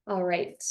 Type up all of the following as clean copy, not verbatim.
All right.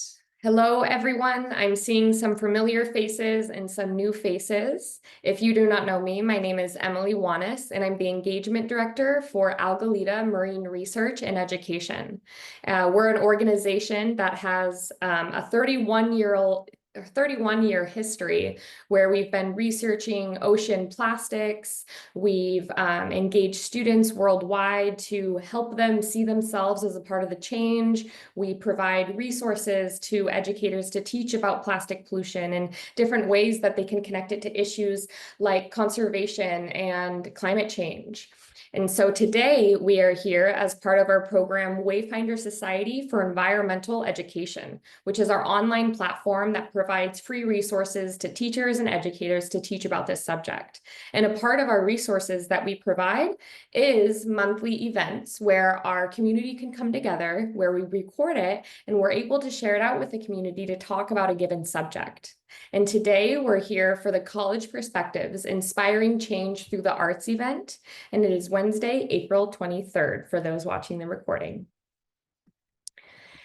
Hello, everyone. I'm seeing some familiar faces and some new faces. If you do not know me, my name is Emily Wanis, and I'm the Engagement Director for Algalita Marine Research and Education. We're an organization that has a 31-year history where we've been researching ocean plastics. We've engaged students worldwide to help them see themselves as a part of the change. We provide resources to educators to teach about plastic pollution and different ways that they can connect it to issues like conservation and climate change. And so today we are here as part of our program Wayfinder Society for Environmental Education, which is our online platform that provides free resources to teachers and educators to teach about this subject. And a part of our resources that we provide is monthly events where our community can come together, where we record it, and we're able to share it out with the community to talk about a given subject. And today we're here for the College Perspectives, Inspiring Change Through the Arts event, and it is Wednesday, April 23rd for those watching the recording.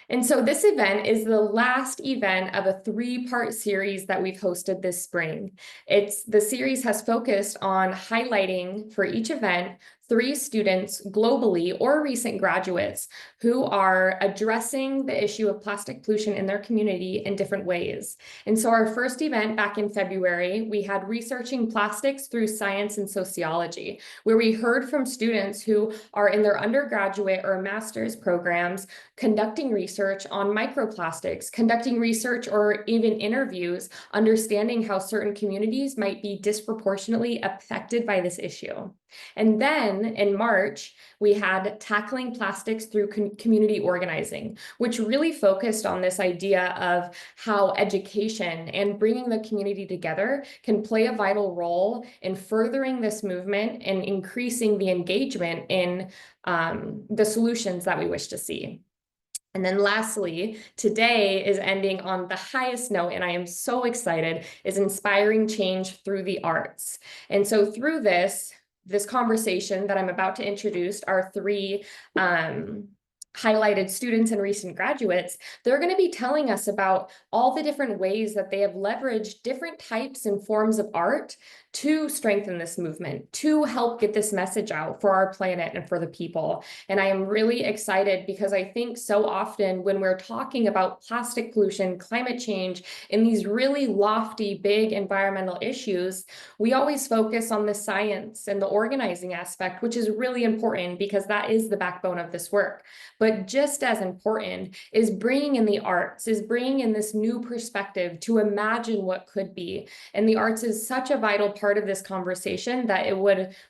And so this event is the last event of a three-part series that we've hosted this spring. The series has focused on highlighting for each event 3 students globally or recent graduates who are addressing the issue of plastic pollution in their community in different ways. And so our first event back in February, we had Researching Plastics Through Science and Sociology, where we heard from students who are in their undergraduate or master's programs conducting research on microplastics, conducting research or even interviews, understanding how certain communities might be disproportionately affected by this issue. And then in March, we had Tackling Plastics Through Community Organizing, which really focused on this idea of how education and bringing the community together can play a vital role in furthering this movement and increasing the engagement in the solutions that we wish to see. And then lastly, today is ending on the highest note, and I am so excited, is Inspiring Change Through the Arts. And so through this conversation that I'm about to introduce, our 3 highlighted students and recent graduates, they're going to be telling us about all the different ways that they have leveraged different types and forms of art to strengthen this movement, to help get this message out for our planet and for the people. And I am really excited because I think so often when we're talking about plastic pollution, climate change, and these really lofty, big environmental issues, we always focus on the science and the organizing aspect, which is really important because that is the backbone of this work. But just as important is bringing in the arts, is bringing in this new perspective to imagine what could be. And the arts is such a vital part of this conversation that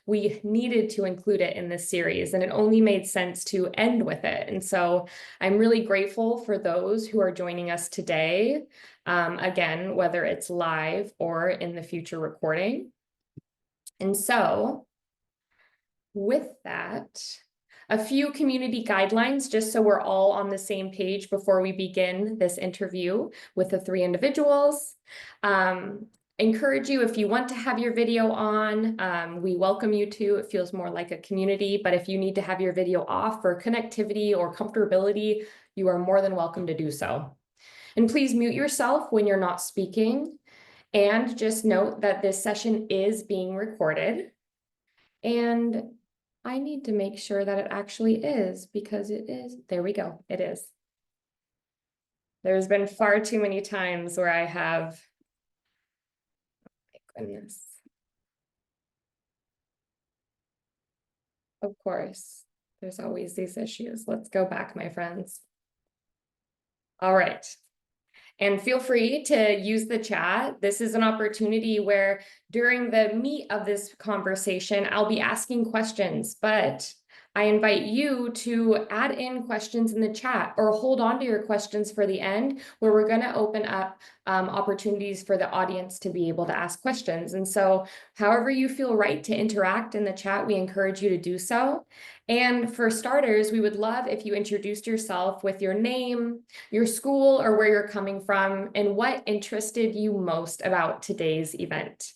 we needed to include it in this series, and it only made sense to end with it. And so I'm really grateful for those who are joining us today, again, whether it's live or in the future recording. And so with that, a few community guidelines, just so we're all on the same page before we begin this interview with the 3 individuals. Encourage you, if you want to have your video on, we welcome you to. It feels more like a community, but if you need to have your video off for connectivity or comfortability, you are more than welcome to do so. And please mute yourself when you're not speaking. And just note that this session is being recorded. And I need to make sure that it actually is, because it is. There we go. It is. There's been far too many times where I have, oh my goodness. Of course, there's always these issues. Let's go back, my friends. All right. And feel free to use the chat. This is an opportunity where during the meat of this conversation, I'll be asking questions, but I invite you to add in questions in the chat or hold on to your questions for the end, where we're going to open up opportunities for the audience to be able to ask questions. And so however you feel right to interact in the chat, we encourage you to do so. And for starters, we would love if you introduced yourself with your name, your school, or where you're coming from, and what interested you most about today's event.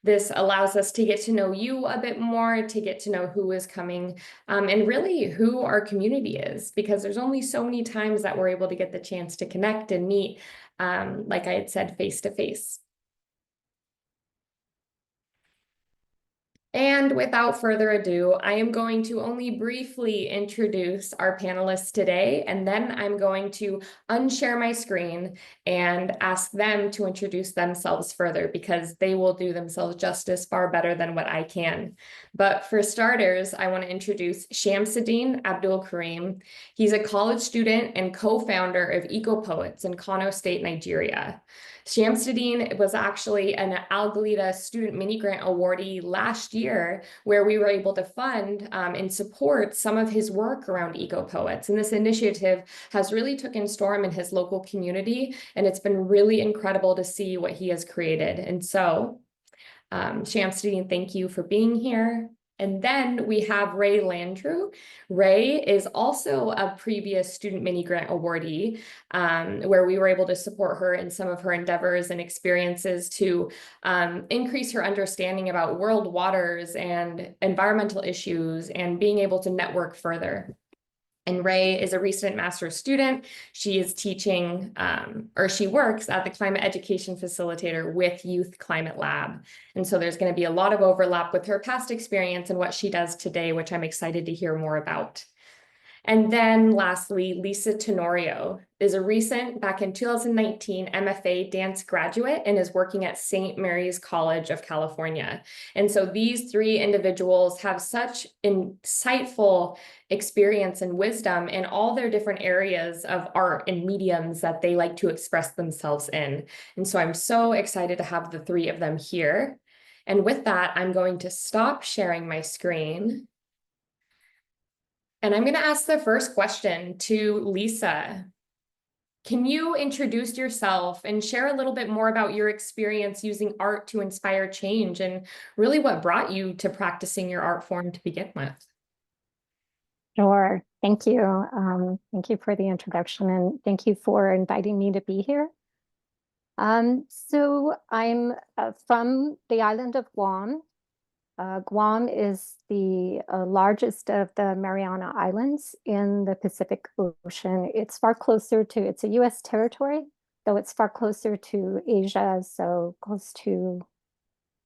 This allows us to get to know you a bit more, to get to know who is coming, and really who our community is, because there's only so many times that we're able to get the chance to connect and meet, like I had said, face to face. And without further ado, I am going to only briefly introduce our panelists today, and then I'm going to unshare my screen and ask them to introduce themselves further, because they will do themselves justice far better than what I can. But for starters, I want to introduce Shamsuddin Abdul Karim. He's a college student and co-founder of Eco Poets in Kano State, Nigeria. Shamsuddin was actually an Algalita Student Mini-Grant awardee last year, where we were able to fund and support some of his work around eco-poets. And this initiative has really taken storm in his local community, and it's been really incredible to see what he has created. And so, Shamsuddin, thank you for being here. And then we have Rae Landriau. Rae is also a previous Student Mini-Grant awardee, where we were able to support her in some of her endeavors and experiences to increase her understanding about world waters and environmental issues and being able to network further. And Rae is a recent master's student. She is teaching, or she works at the Climate Education Facilitator with Youth Climate Lab. And so there's going to be a lot of overlap with her past experience and what she does today, which I'm excited to hear more about. And then lastly, Lisa Tenorio is a recent, back in 2019, MFA dance graduate and is working at St. Mary's College of California. And so these three individuals have such insightful experience and wisdom in all their different areas of art and mediums that they like to express themselves in. And so I'm so excited to have the three of them here. And with that, I'm going to stop sharing my screen. And I'm going to ask the first question to Lisa. Can you introduce yourself and share a little bit more about your experience using art to inspire change and really what brought you to practicing your art form to begin with? Sure. Thank you. Thank you for the introduction, and thank you for inviting me to be here. So I'm from the island of Guam. Guam is the largest of the Mariana Islands in the Pacific Ocean. It's far closer to, it's a US territory, though it's far closer to Asia, so close to,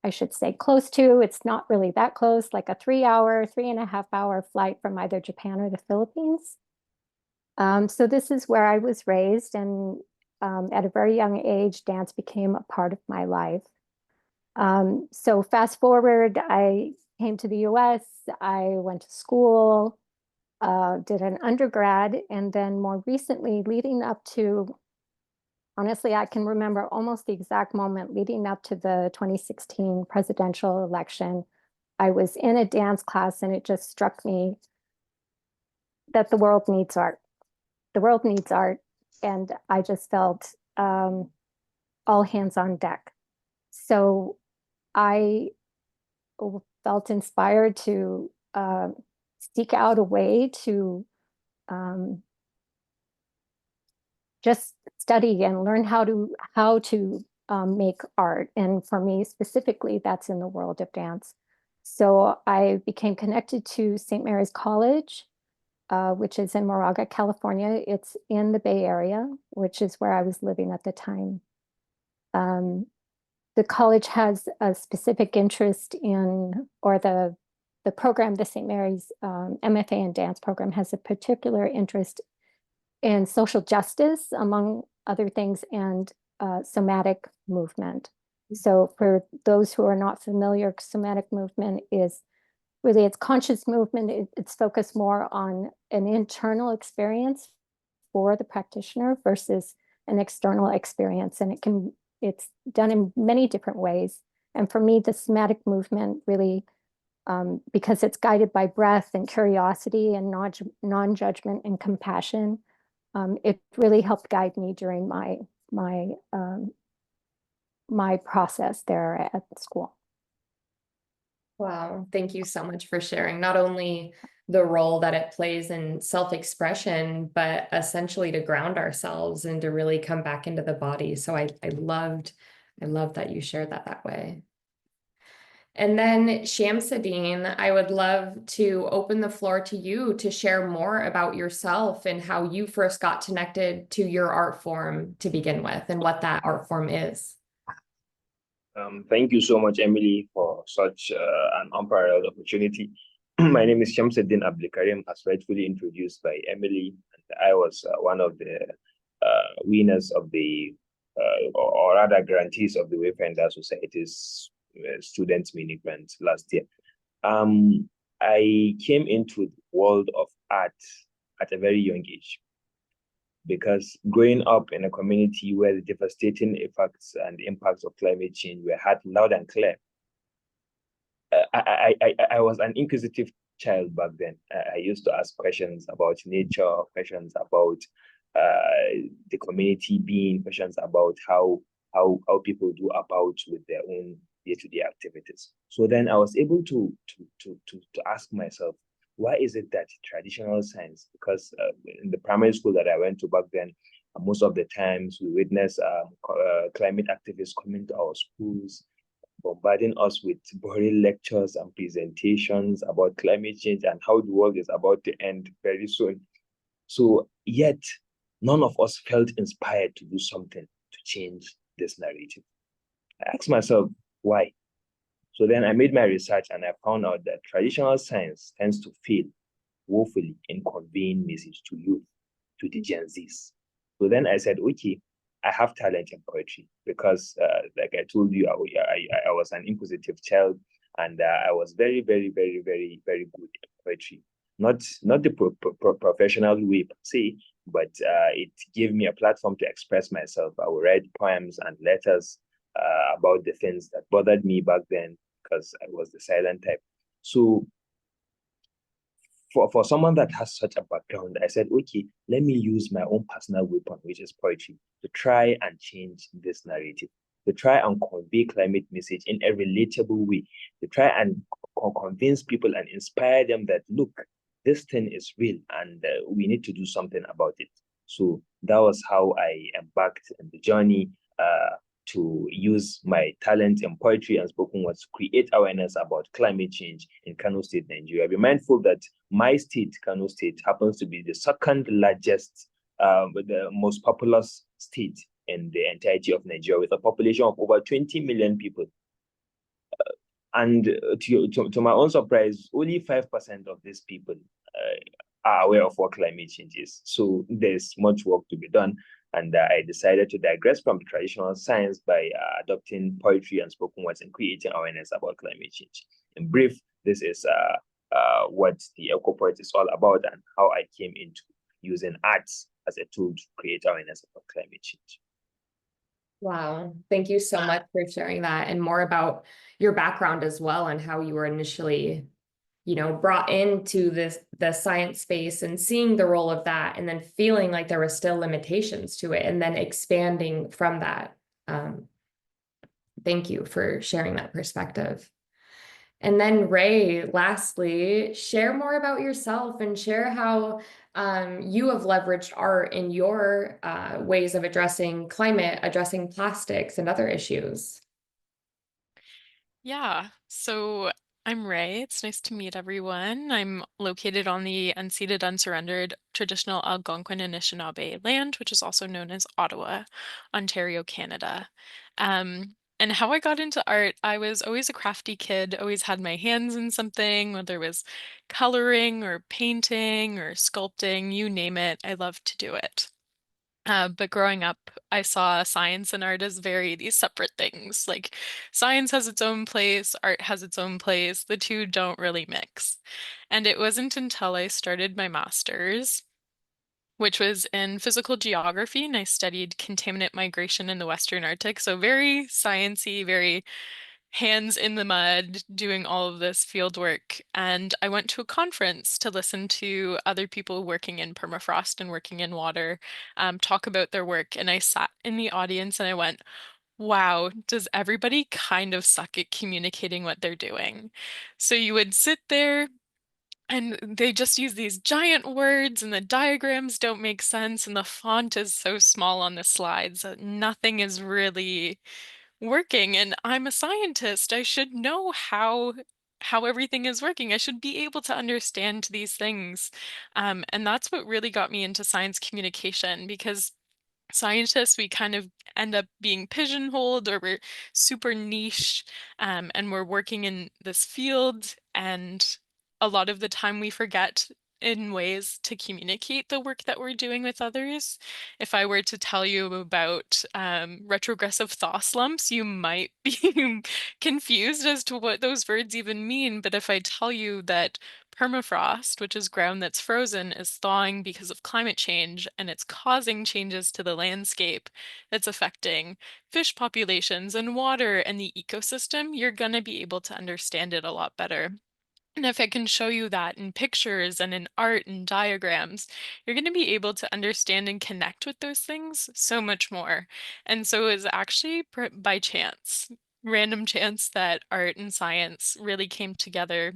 I should say close to, it's not really that close, like a 3.5 hour flight from either Japan or the Philippines. So this is where I was raised, and at a very young age, dance became a part of my life. So fast forward, I came to the US, I went to school, did an undergrad, and then more recently, leading up to, honestly, I can remember almost the exact moment leading up to the 2016 presidential election. I was in a dance class, and it just struck me that the world needs art. The world needs art, and I just felt all hands on deck. So I felt inspired to seek out a way to just study and learn how to make art. And for me specifically, that's in the world of dance. So I became connected to St. Mary's College, which is in Moraga, California. It's in the Bay Area, which is where I was living at the time. The college has a specific interest in, or the program, the St. Mary's MFA in dance program has a particular interest in social justice, among other things, and somatic movement. So for those who are not familiar, somatic movement is really, it's conscious movement. It's focused more on an internal experience for the practitioner versus an external experience. And it's done in many different ways. And for me, the somatic movement really, because it's guided by breath and curiosity and non-judgment and compassion, it really helped guide me during my process there at the school. Wow, thank you so much for sharing not only the role that it plays in self-expression, but essentially to ground ourselves and to really come back into the body. So I love that you shared that way. And then Shamsuddin, I would love to open the floor to you to share more about yourself and how you first got connected to your art form to begin with and what that art form is. Thank you so much, Emily, for such an unparalleled opportunity. My name is Shamsuddin Abdulkarim, as rightfully introduced by Emily, and I was one of the winners of the, or rather grantees of the Wayfinder Society's Student Mini-Grant last year. I came into the world of art at a very young age, because growing up in a community where the devastating effects and impacts of climate change were heard loud and clear, I was an inquisitive child back then. I used to ask questions about nature, questions about the community being, questions about how people do about with their own day-to-day activities. So then I was able to ask myself, why is it that traditional science, because in the primary school that I went to back then, most of the times we witness climate activists coming to our schools, bombarding us with boring lectures and presentations about climate change and how the world is about to end very soon. So yet, none of us felt inspired to do something to change this narrative. I asked myself, why? So then I made my research and I found out that traditional science tends to fail woefully in conveying message to youth, to the Gen Zs. So then I said, okay, I have talent in poetry because, like I told you, I was an inquisitive child, and I was very, very, very, very, very good in poetry. Not the professional way per se, but it gave me a platform to express myself. I would write poems and letters about the things that bothered me back then, because I was the silent type. So for someone that has such a background, I said, okay, let me use my own personal weapon, which is poetry, to try and change this narrative, to try and convey climate message in a relatable way, to try and convince people and inspire them that, look, this thing is real and we need to do something about it. So that was how I embarked on the journey to use my talent in poetry and spoken words to create awareness about climate change in Kano State, Nigeria. Be mindful that my state, Kano State, happens to be the second largest, the most populous state in the entirety of Nigeria, with a population of over 20 million people. And to my own surprise, only 5% of these people are aware of what climate change is. So there's much work to be done. And I decided to digress from the traditional science by adopting poetry and spoken words and creating awareness about climate change. In brief, this is what the Eco Poet is all about and how I came into using arts as a tool to create awareness about climate change. Wow. Thank you so much for sharing that and more about your background as well and how you were initially, brought into the science space and seeing the role of that and then feeling like there were still limitations to it and then expanding from that. Thank you for sharing that perspective. And then Rae, lastly, share more about yourself and share how you have leveraged art in your ways of addressing climate, addressing plastics and other issues. Yeah, so I'm Rae. It's nice to meet everyone. I'm located on the unceded, unsurrendered traditional Algonquin Anishinaabe land, which is also known as Ottawa, Ontario, Canada. And how I got into art, I was always a crafty kid, always had my hands in something, whether it was coloring or painting or sculpting, you name it, I loved to do it. But growing up, I saw science and art as these separate things. Like science has its own place, art has its own place. The two don't really mix. And it wasn't until I started my master's, which was in physical geography, and I studied contaminant migration in the Western Arctic. So very sciencey, very hands in the mud, doing all of this field work. And I went to a conference to listen to other people working in permafrost and working in water talk about their work. And I sat in the audience and I went, wow, does everybody kind of suck at communicating what they're doing? So you would sit there and they just use these giant words and the diagrams don't make sense and the font is so small on the slides that nothing is really working, and I'm a scientist. I should know how everything is working. I should be able to understand these things. And that's what really got me into science communication, because scientists, we kind of end up being pigeonholed, or we're super niche, and we're working in this field, and a lot of the time we forget in ways to communicate the work that we're doing with others. If I were to tell you about retrogressive thaw slumps, you might be confused as to what those words even mean. But if I tell you that permafrost, which is ground that's frozen, is thawing because of climate change, and it's causing changes to the landscape that's affecting fish populations and water and the ecosystem, you're going to be able to understand it a lot better. And if I can show you that in pictures and in art and diagrams, you're going to be able to understand and connect with those things so much more. And so it was actually by chance, random chance, that art and science really came together,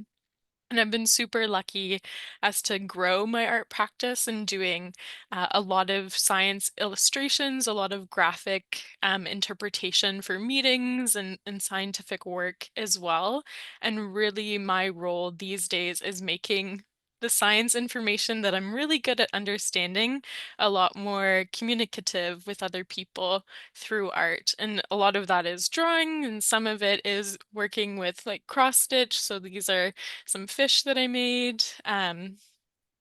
and I've been super lucky as to grow my art practice and doing a lot of science illustrations, a lot of graphic interpretation for meetings and scientific work as well. And really, my role these days is making the science information that I'm really good at understanding a lot more communicative with other people through art. And a lot of that is drawing, and some of it is working with like cross stitch. So these are some fish that I made, and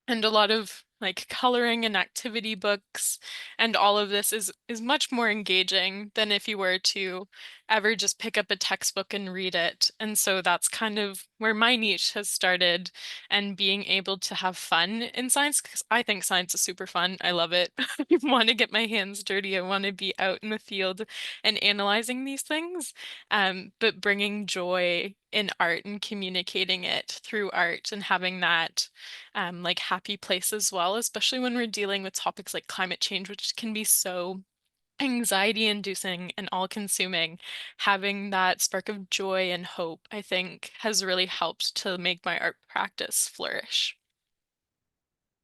a lot of like coloring and activity books. And all of this is much more engaging than if you were to ever just pick up a textbook and read it. And so that's kind of where my niche has started, and being able to have fun in science, because I think science is super fun. I love it. I want to get my hands dirty. I want to be out in the field and analyzing these things, but bringing joy in art and communicating it through art, and having that like happy place as well, especially when we're dealing with topics like climate change, which can be so anxiety inducing and all consuming. Having that spark of joy and hope, I think, has really helped to make my art practice flourish.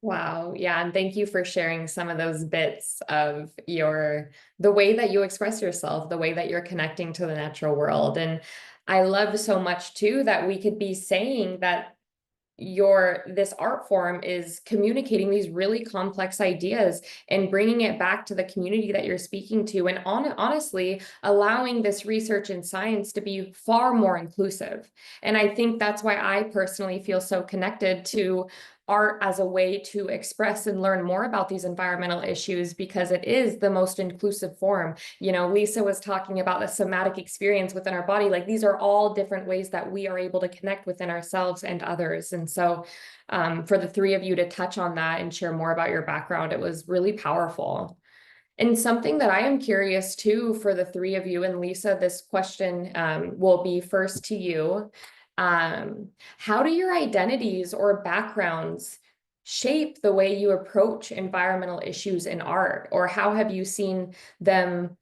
Wow. Yeah. And thank you for sharing some of those bits of the way that you express yourself, the way that you're connecting to the natural world. And I love so much too that we could be saying that this art form is communicating these really complex ideas and bringing it back to the community that you're speaking to, and honestly allowing this research in science to be far more inclusive. And I think that's why I personally feel so connected to art as a way to express and learn more about these environmental issues, because it is the most inclusive form. Lisa was talking about the somatic experience within our body. Like, these are all different ways that we are able to connect within ourselves and others. And so for the three of you to touch on that and share more about your background, it was really powerful. And something that I am curious too for the three of you, and Lisa, this question will be first to you. How do your identities or backgrounds shape the way you approach environmental issues in art? Or how have you seen them,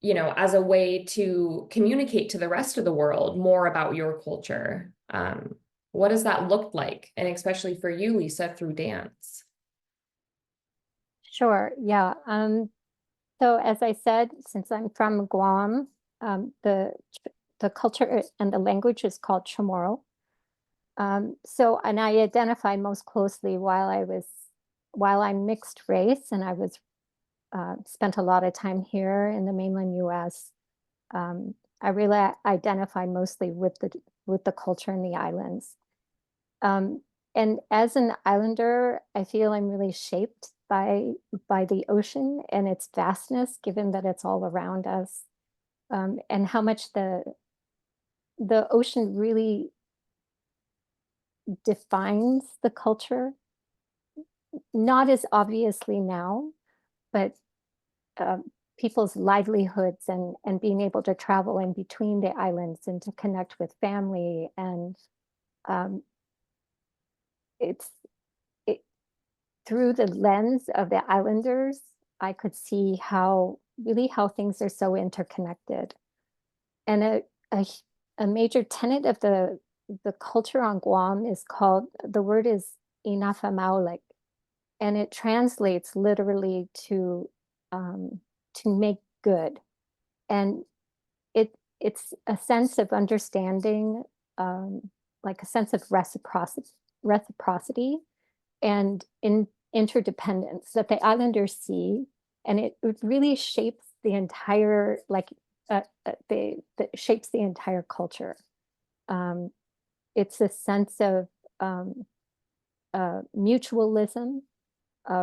as a way to communicate to the rest of the world more about your culture? What does that look like? And especially for you, Lisa, through dance. Sure, yeah. So as I said, since I'm from Guam, the culture and the language is called Chamorro. And I identify most closely while I'm mixed race, and I was spent a lot of time here in the mainland US. I really identify mostly with the culture in the islands. And as an islander, I feel I'm really shaped by the ocean and its vastness, given that it's all around us, and how much the ocean really defines the culture, not as obviously now, but people's livelihoods and being able to travel in between the islands and to connect with family. And it's through the lens of the islanders, I could see how things are so interconnected. And a major tenet of the culture on Guam is the word is inafamaulik, and it translates literally to make good. And it's a sense of understanding, like a sense of reciprocity and interdependence that the islanders see, and it really shapes the entire, like, shapes the entire culture. It's a sense of mutualism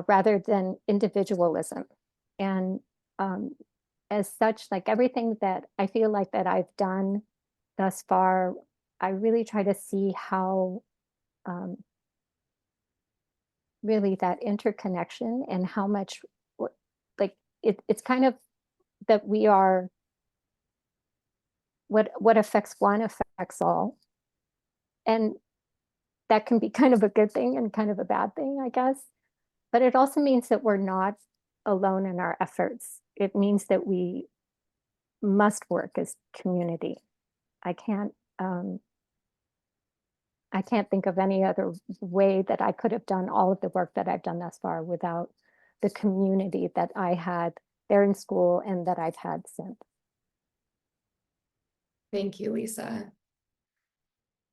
rather than individualism, and as such, like everything that I feel like that I've done thus far, I really try to see how really that interconnection and how much, like, it's kind of that we are, what affects one affects all. And that can be kind of a good thing and kind of a bad thing, I guess. But it also means that we're not alone in our efforts. It means that we must work as community. I can't think of any other way that I could have done all of the work that I've done thus far without the community that I had there in school and that I've had since. Thank you, Lisa.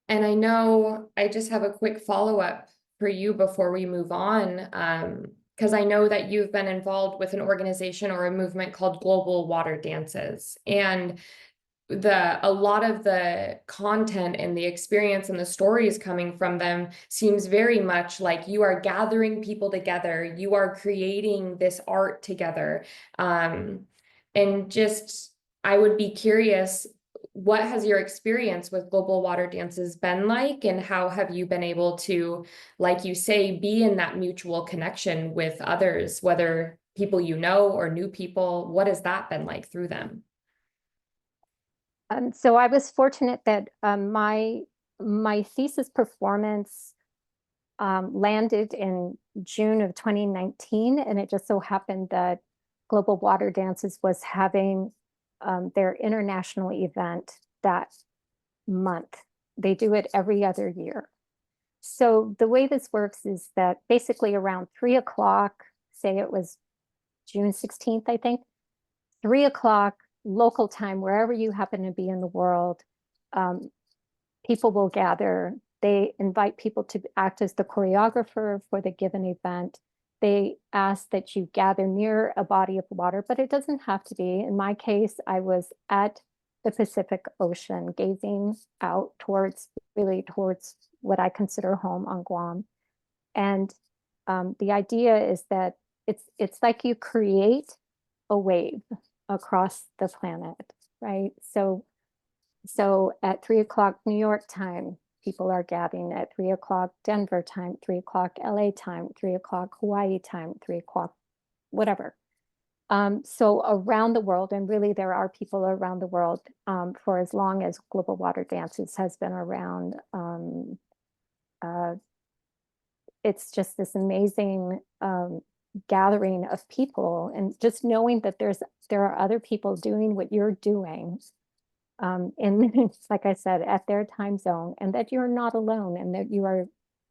And I know I just have a quick follow-up for you before we move on, because I know that you've been involved with an organization or a movement called Global Water Dances. And a lot of the content and the experience and the stories coming from them seems very much like you are gathering people together, you are creating this art together. And just, I would be curious, what has your experience with Global Water Dances been like, and how have you been able to, like you say, be in that mutual connection with others, whether people you know or new people? What has that been like through them? So I was fortunate that my thesis performance landed in June of 2019, and it just so happened that Global Water Dances was having their international event that month. They do it every other year. So the way this works is that basically around 3 o'clock, say it was June 16th, I think, 3 o'clock local time, wherever you happen to be in the world, people will gather. They invite people to act as the choreographer for the given event. They ask that you gather near a body of water, but it doesn't have to be. In my case, I was at the Pacific Ocean, gazing out towards what I consider home on Guam. And the idea is that it's like you create a wave across the planet, right? So at 3 o'clock New York time, people are gathering. At 3 o'clock Denver time, 3 o'clock LA time, 3 o'clock Hawaii time, 3 o'clock whatever. So around the world, and really there are people around the world for as long as Global Water Dances has been around. It's just this amazing gathering of people, and just knowing that there are other people doing what you're doing, and like I said, at their time zone, and that you're not alone, and that you are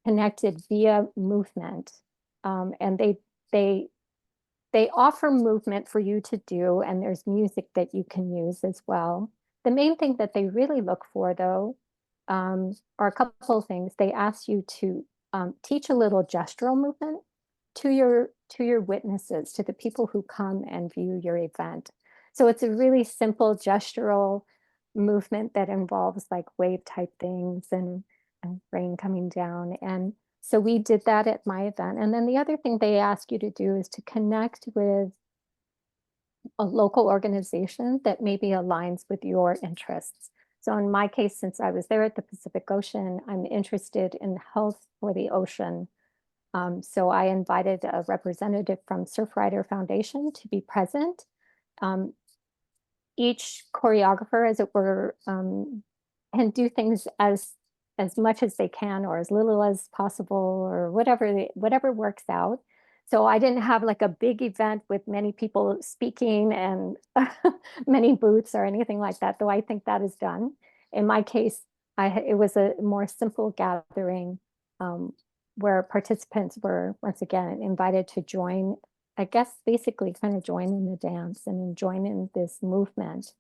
connected via movement. And they offer movement for you to do, and there's music that you can use as well. The main thing that they really look for, though, are a couple of things. They ask you to teach a little gestural movement to your witnesses, to the people who come and view your event. So it's a really simple gestural movement that involves like wave type things and rain coming down. And so we did that at my event. And then the other thing they ask you to do is to connect with a local organization that maybe aligns with your interests. So in my case, since I was there at the Pacific Ocean, I'm interested in health for the ocean. So I invited a representative from Surfrider Foundation to be present. Each choreographer, as it were, can do things as much as they can, or as little as possible, or whatever works out. So I didn't have like a big event with many people speaking and many booths or anything like that, though I think that is done. In my case, it was a more simple gathering where participants were, once again, invited to join, I guess, basically kind of join in the dance and join in this movement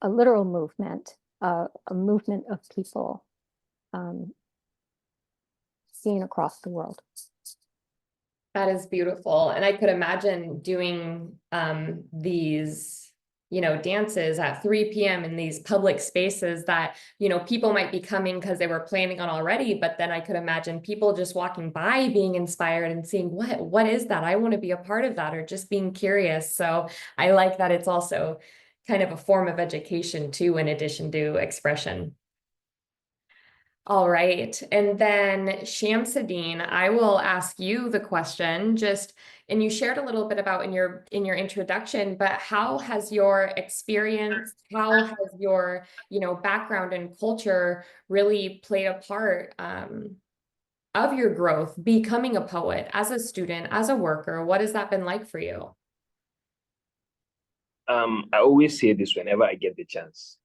a literal movement, a movement of people seen across the world. That is beautiful. And I could imagine doing these, dances at 3 p.m. in these public spaces that, people might be coming because they were planning on already, but then I could imagine people just walking by being inspired and seeing what is that? I want to be a part of that, or just being curious. So I like that it's also kind of a form of education too, in addition to expression. All right. And then Shamsuddin, I will ask you the question, and you shared a little bit about in your introduction, but how has your experience, how has your, background and culture really played a part of your growth, becoming a poet, as a student, as a worker? What has that been like for you? I always say this whenever I get the chance.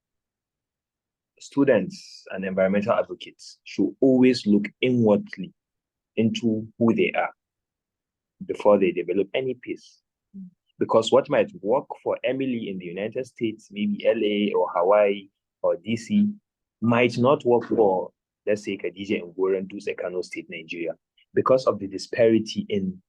Students and environmental advocates should always look inwardly into who they are before they develop any piece. Because what might work for Emily in the United States, maybe LA or Hawaii or DC, might not work for, let's say, Khadija in Gorandu, Kano State, Nigeria, because of the disparity in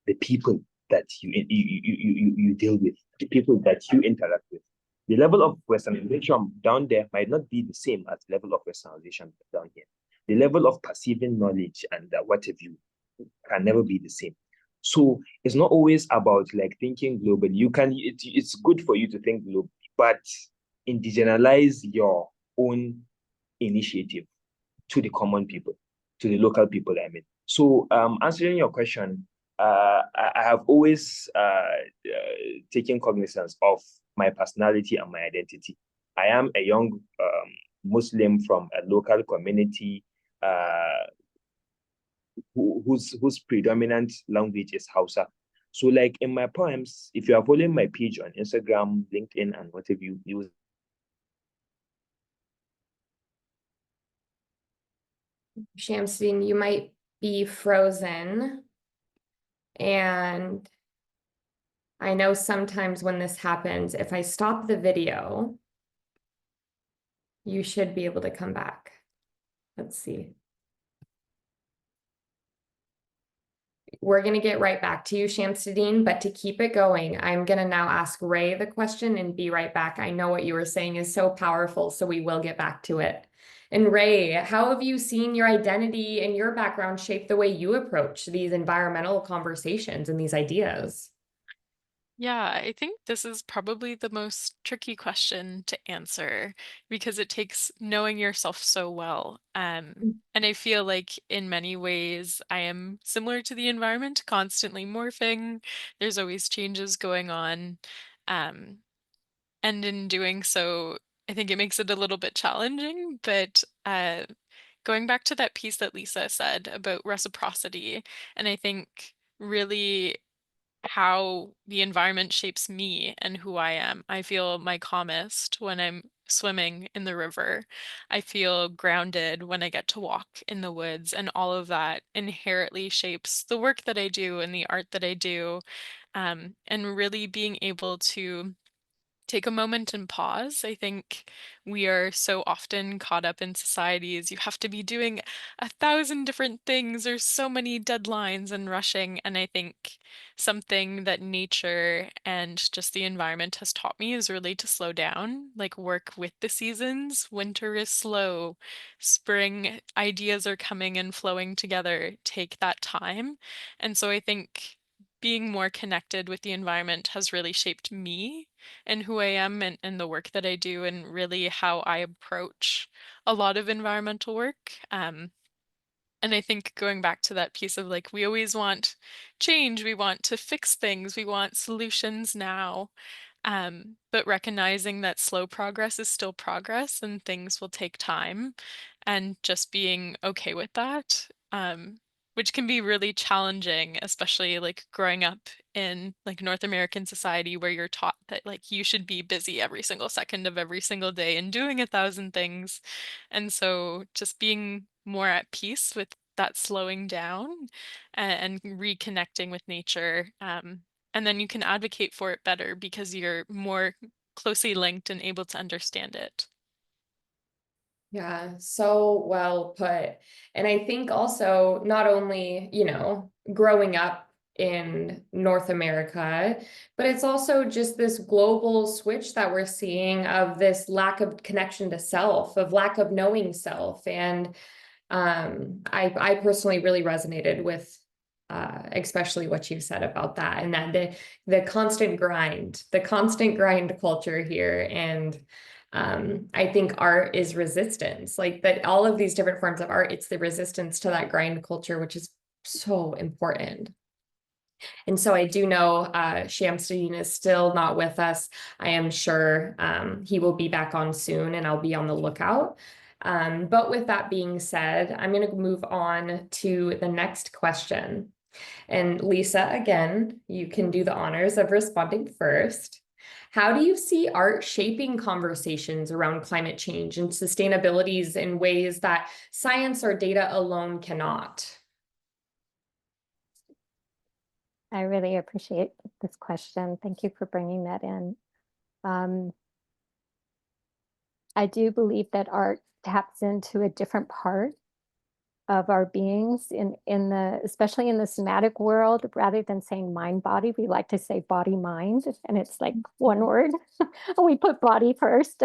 the people that you deal with, the people that you interact with. The level of westernization down there might not be the same as the level of westernization down here. The level of perceiving knowledge and what have you can never be the same. So it's not always about like thinking globally. It's good for you to think globally, but indigenalize your own initiative to the common people, to the local people, I mean. So answering your question, I have always taken cognizance of my personality and my identity. I am a young Muslim from a local community whose predominant language is Hausa. So like in my poems, if you are following my page on Instagram, LinkedIn, and whatever you use, Shamsuddin, you might be frozen. And I know sometimes when this happens, if I stop the video, you should be able to come back. Let's see. We're going to get right back to you, Shamsuddin, but to keep it going, I'm going to now ask Rae the question and be right back. I know what you were saying is so powerful, so we will get back to it. And Rae, how have you seen your identity and your background shape the way you approach these environmental conversations and these ideas? Yeah, I think this is probably the most tricky question to answer because it takes knowing yourself so well. And I feel like in many ways I am similar to the environment, constantly morphing. There's always changes going on. Um, and in doing so, I think it makes it a little bit challenging, but going back to that piece that Lisa said about reciprocity, and I think really how the environment shapes me and who I am. I feel my calmest when I'm swimming in the river. I feel grounded when I get to walk in the woods, and all of that inherently shapes the work that I do and the art that I do. And really being able to take a moment and pause. I think we are so often caught up in societies. You have to be doing 1,000 different things. There's so many deadlines and rushing. And I think something that nature and just the environment has taught me is really to slow down, like work with the seasons. Winter is slow. Spring ideas are coming and flowing together. Take that time. And so I think being more connected with the environment has really shaped me and who I am and the work that I do and really how I approach a lot of environmental work. And I think going back to that piece of like, we always want change, we want to fix things, we want solutions now. But recognizing that slow progress is still progress and things will take time and just being okay with that. Which can be really challenging, especially like growing up in like North American society where you're taught that like you should be busy every single second of every single day and doing 1,000 things. And so just being more at peace with that slowing down and reconnecting with nature. And then you can advocate for it better because you're more closely linked and able to understand it. Yeah, so well put. And I think also not only, growing up in North America, but it's also just this global switch that we're seeing of this lack of connection to self, of lack of knowing self. And I personally really resonated with especially what you said about that, and that the constant grind culture here. And I think art is resistance, like that all of these different forms of art, it's the resistance to that grind culture, which is so important. And so I do know Shamsuddin is still not with us. I am sure he will be back on soon, and I'll be on the lookout. But with that being said, I'm going to move on to the next question. And Lisa, again, you can do the honors of responding first. How do you see art shaping conversations around climate change and sustainabilities in ways that science or data alone cannot? I really appreciate this question. Thank you for bringing that in. I do believe that art taps into a different part of our beings especially in the somatic world. Rather than saying mind body, we like to say body mind, and it's like one word. We put body first.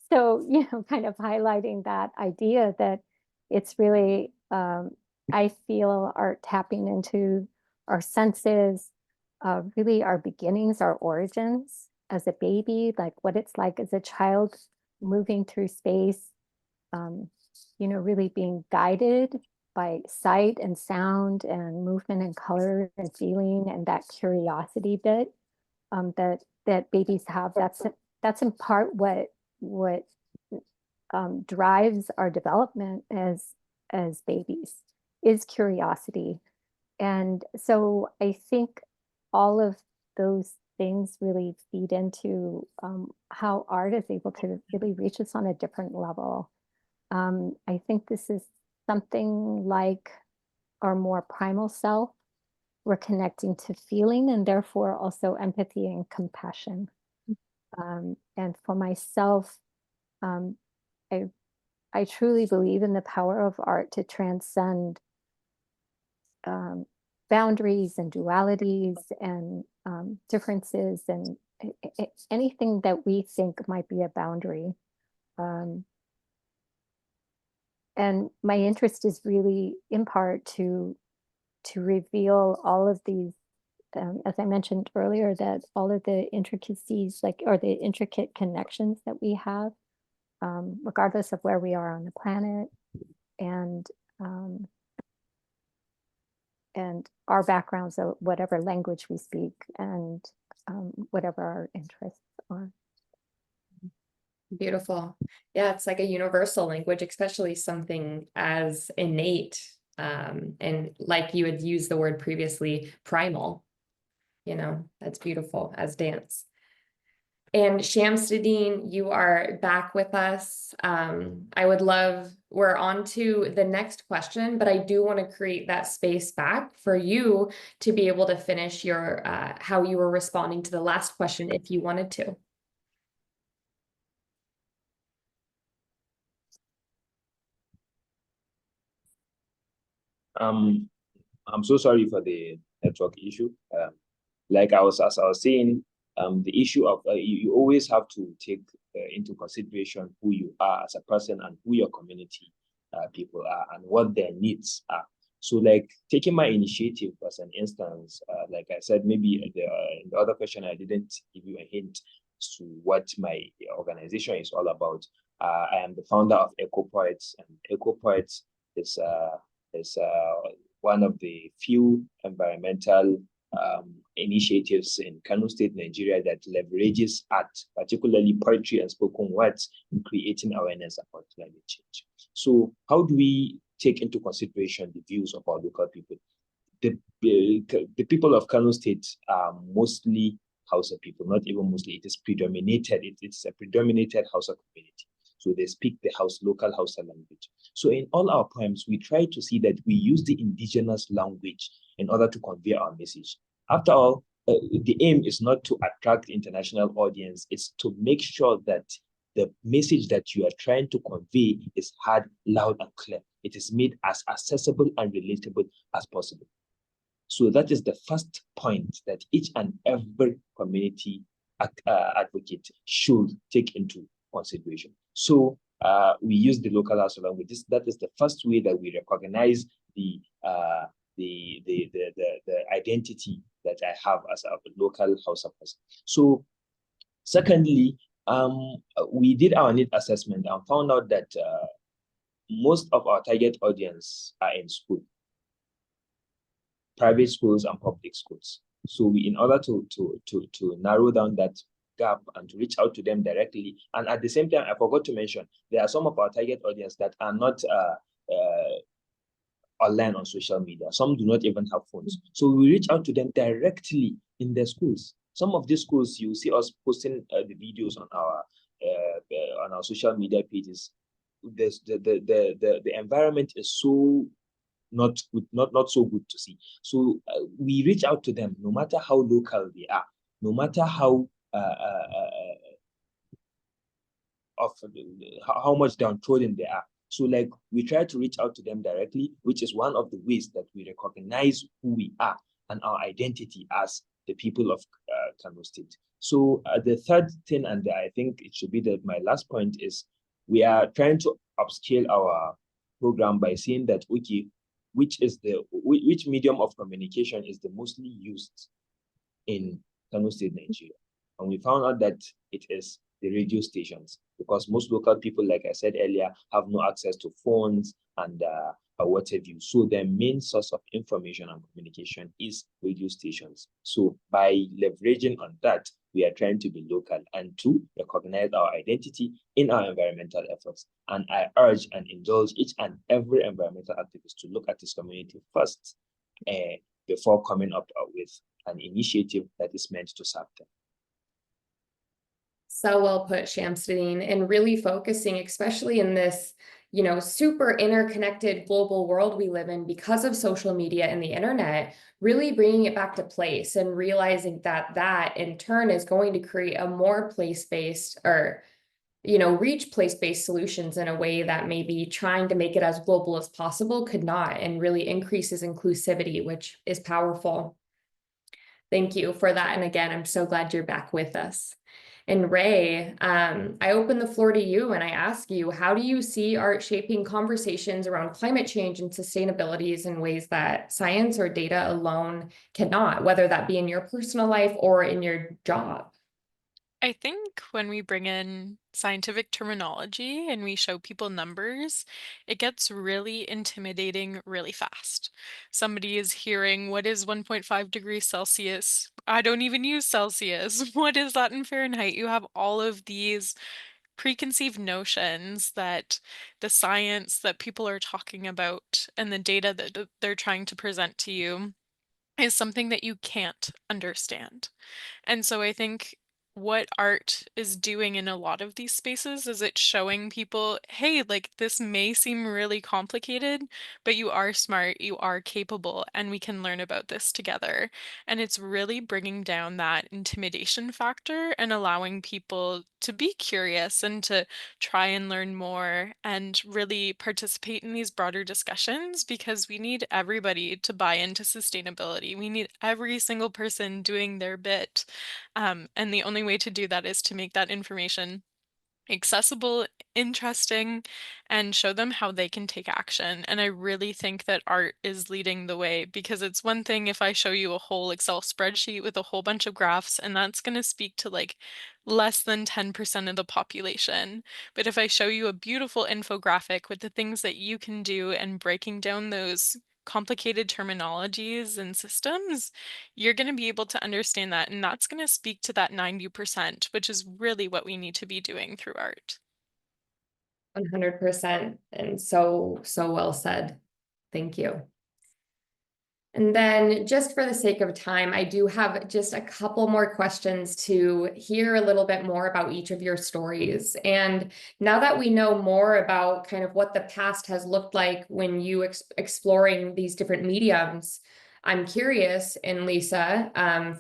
So, kind of highlighting that idea that it's really, I feel art tapping into our senses, really our beginnings, our origins as a baby, like what it's like as a child moving through space, really being guided by sight and sound and movement and color and feeling, and that curiosity bit that babies have. That's in part what drives our development as babies, is curiosity. And so I think all of those things really feed into how art is able to really reach us on a different level. I think this is something like our more primal self. We're connecting to feeling, and therefore also empathy and compassion. And for myself, I truly believe in the power of art to transcend boundaries and dualities and differences and anything that we think might be a boundary. And my interest is really in part to reveal all of these, as I mentioned earlier, that all of the intricacies, or the intricate connections that we have, regardless of where we are on the planet, and our backgrounds, of whatever language we speak, and whatever our interests are. Beautiful. Yeah, it's like a universal language, especially something as innate, and like you had used the word previously, primal. That's beautiful as dance. And Shamsuddin, you are back with us. We're on to the next question, but I do want to create that space back for you to be able to finish your how you were responding to the last question if you wanted to. I'm so sorry for the network issue. As I was saying, the issue of you always have to take into consideration who you are as a person and who your community people are and what their needs are. So, like taking my initiative as an instance, like I said, maybe in the other question I didn't give you a hint as to what my organization is all about. I am the founder of Eco Poets, and Eco Poets is one of the few environmental initiatives in Kano State, Nigeria, that leverages art, particularly poetry and spoken words, in creating awareness about climate change. So how do we take into consideration the views of our local people? The people of Kano State are mostly Hausa people, not even mostly, it is predominated, it's a predominated Hausa community. So they speak the local Hausa language. So in all our poems, we try to see that we use the indigenous language in order to convey our message. After all, the aim is not to attract international audience, it's to make sure that the message that you are trying to convey is heard loud and clear. It is made as accessible and relatable as possible. So that is the first point that each and every community advocate should take into consideration. So we use the local house of language. That is the first way that we recognize the identity that I have as a local house of person. So secondly, we did our need assessment and found out that most of our target audience are in school, private schools and public schools. So we, in order to narrow down that gap and to reach out to them directly, and at the same time, I forgot to mention, there are some of our target audience that are not online on social media. Some do not even have phones. So we reach out to them directly in their schools. Some of these schools, you see us posting the videos on our social media pages. The environment is so not good, not so good to see. So we reach out to them, no matter how local they are, no matter how much downtrodden they are. So like we try to reach out to them directly, which is one of the ways that we recognize who we are and our identity as the people of Kano State. So the third thing, and I think it should be my last point, is we are trying to upscale our program by saying that, okay, which medium of communication is the mostly used in Kano State, Nigeria? And we found out that it is the radio stations, because most local people, like I said earlier, have no access to phones and what have you. So their main source of information and communication is radio stations. So by leveraging on that, we are trying to be local and to recognize our identity in our environmental efforts. And I urge and indulge each and every environmental activist to look at this community first before coming up with an initiative that is meant to serve them. So well put, Shamsuddin, and really focusing, especially in this, super interconnected global world we live in because of social media and the internet, really bringing it back to place and realizing that in turn is going to create a more place-based or, reach place-based solutions in a way that maybe trying to make it as global as possible could not, and really increases inclusivity, which is powerful. Thank you for that. And again, I'm so glad you're back with us. And Rae, I open the floor to you and I ask you, how do you see art shaping conversations around climate change and sustainabilities in ways that science or data alone cannot, whether that be in your personal life or in your job? I think when we bring in scientific terminology and we show people numbers, it gets really intimidating really fast. Somebody is hearing, what is 1.5 degrees Celsius? I don't even use Celsius. What is that in Fahrenheit? You have all of these preconceived notions that the science that people are talking about and the data that they're trying to present to you is something that you can't understand. And so I think what art is doing in a lot of these spaces is it's showing people, hey, like this may seem really complicated, but you are smart, you are capable, and we can learn about this together. And it's really bringing down that intimidation factor and allowing people to be curious and to try and learn more and really participate in these broader discussions, because we need everybody to buy into sustainability. We need every single person doing their bit. And the only way to do that is to make that information accessible, interesting, and show them how they can take action. And I really think that art is leading the way, because it's one thing if I show you a whole Excel spreadsheet with a whole bunch of graphs, and that's going to speak to like less than 10% of the population. But if I show you a beautiful infographic with the things that you can do and breaking down those complicated terminologies and systems, you're going to be able to understand that. And that's going to speak to that 90%, which is really what we need to be doing through art. 100%. And so well said. Thank you. And then just for the sake of time, I do have just a couple more questions to hear a little bit more about each of your stories. And now that we know more about kind of what the past has looked like when you exploring these different mediums, I'm curious, and Lisa,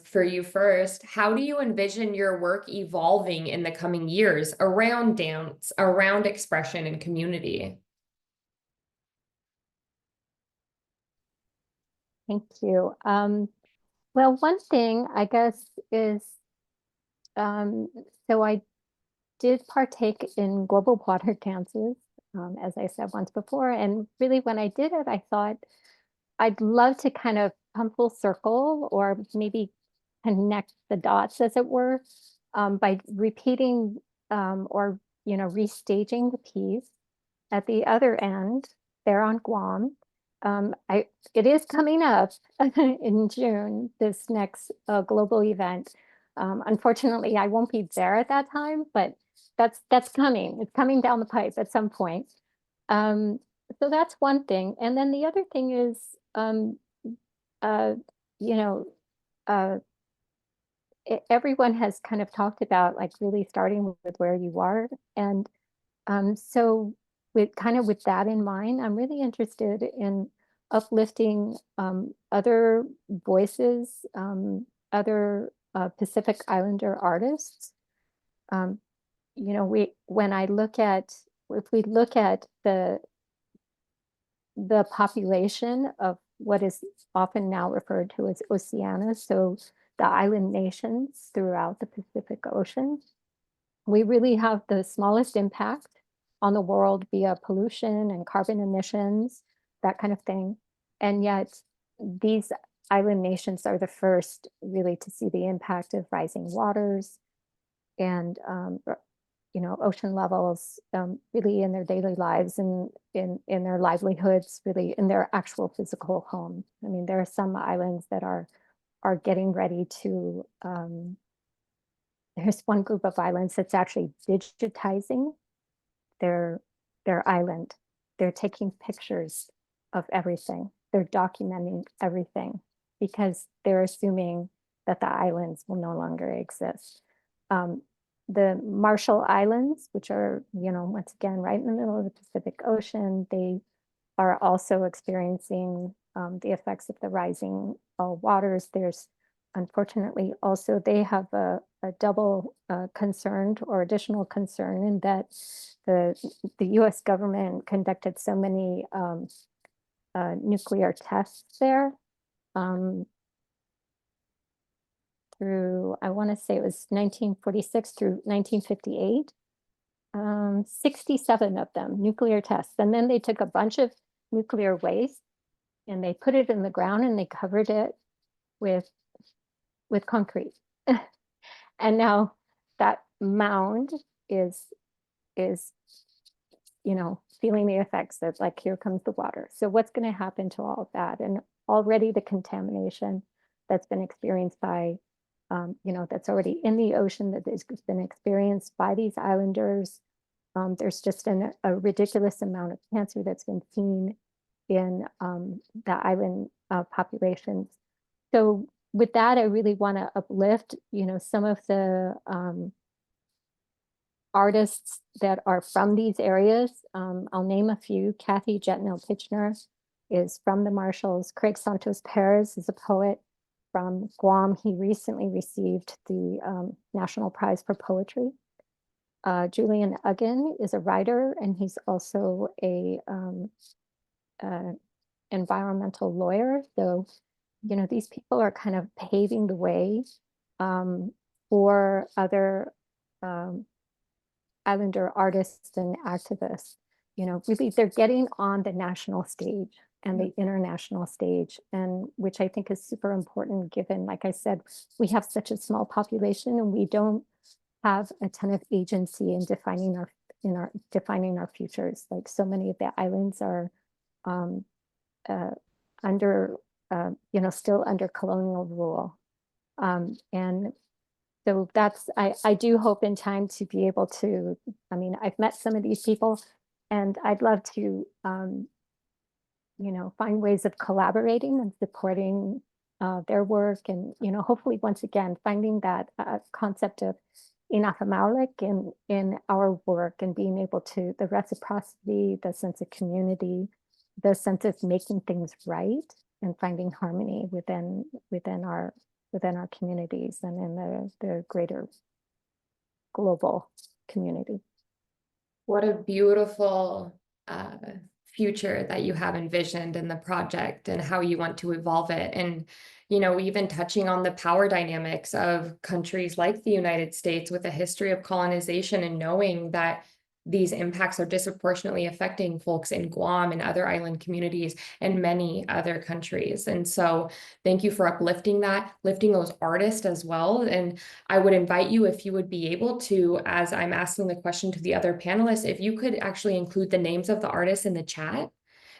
for you first, how do you envision your work evolving in the coming years around dance, around expression and community? Thank you. Well, one thing I guess is, so I did partake in global water dances, as I said once before. And really, when I did it, I thought I'd love to kind of come full circle or maybe connect the dots, as it were, by repeating or restaging the piece at the other end there on Guam. It is coming up in June, this next global event. Unfortunately, I won't be there at that time, but that's coming. It's coming down the pipe at some point. Um, so that's one thing. And then the other thing is, uh, you know, uh, everyone has kind of talked about like really starting with where you are. And so with that in mind, I'm really interested in uplifting other voices, other Pacific Islander artists. Um, when I look at, if we look at the population of what is often now referred to as Oceania, so the island nations throughout the Pacific Ocean, we really have the smallest impact on the world via pollution and carbon emissions, that kind of thing. And yet these island nations are the first really to see the impact of rising waters and ocean levels really in their daily lives and in their livelihoods, really in their actual physical home. I mean, there are some islands that are getting ready to there's one group of islands that's actually digitizing their island. They're taking pictures of everything. They're documenting everything because they're assuming that the islands will no longer exist. The Marshall Islands, which are, once again, right in the middle of the Pacific Ocean, they are also experiencing the effects of the rising waters. There's unfortunately also they have a double concerned or additional concern in that the U.S. government conducted so many nuclear tests there through, I want to say it was 1946 through 1958. 67 of them, nuclear tests. And then they took a bunch of nuclear waste and they put it in the ground and they covered it with concrete. And now that mound is feeling the effects that, like, here comes the water. So what's going to happen to all of that? And already the contamination that's been experienced by that's already in the ocean, that has been experienced by these islanders. There's just a ridiculous amount of cancer that's been seen in the island populations. So with that, I really want to uplift, some of the artists that are from these areas. I'll name a few. Kathy Jetnell-Pitchner is from the Marshalls. Craig Santos Perez is a poet from Guam. He recently received the National Prize for Poetry. Julian Uggan is a writer, and he's also a environmental lawyer. So, these people are kind of paving the way for other islander artists and activists. Really, they're getting on the national stage and the international stage, and which I think is super important given, like I said, we have such a small population and we don't have a ton of agency in defining our futures. Like, so many of the islands are under still under colonial rule, and so that's I do hope in time to be able to, I've met some of these people and I'd love to find ways of collaborating and supporting their work, and hopefully once again finding that concept of inafamalik in our work, and being able to, the reciprocity, the sense of community, the sense of making things right, and finding harmony within our communities and in the greater global community. What a beautiful future that you have envisioned in the project and how you want to evolve it. And, you know, even touching on the power dynamics of countries like the United States with a history of colonization and knowing that these impacts are disproportionately affecting folks in Guam and other island communities and many other countries. And so thank you for uplifting that, lifting those artists as well. And I would invite you, if you would be able to, as I'm asking the question to the other panelists, if you could actually include the names of the artists in the chat,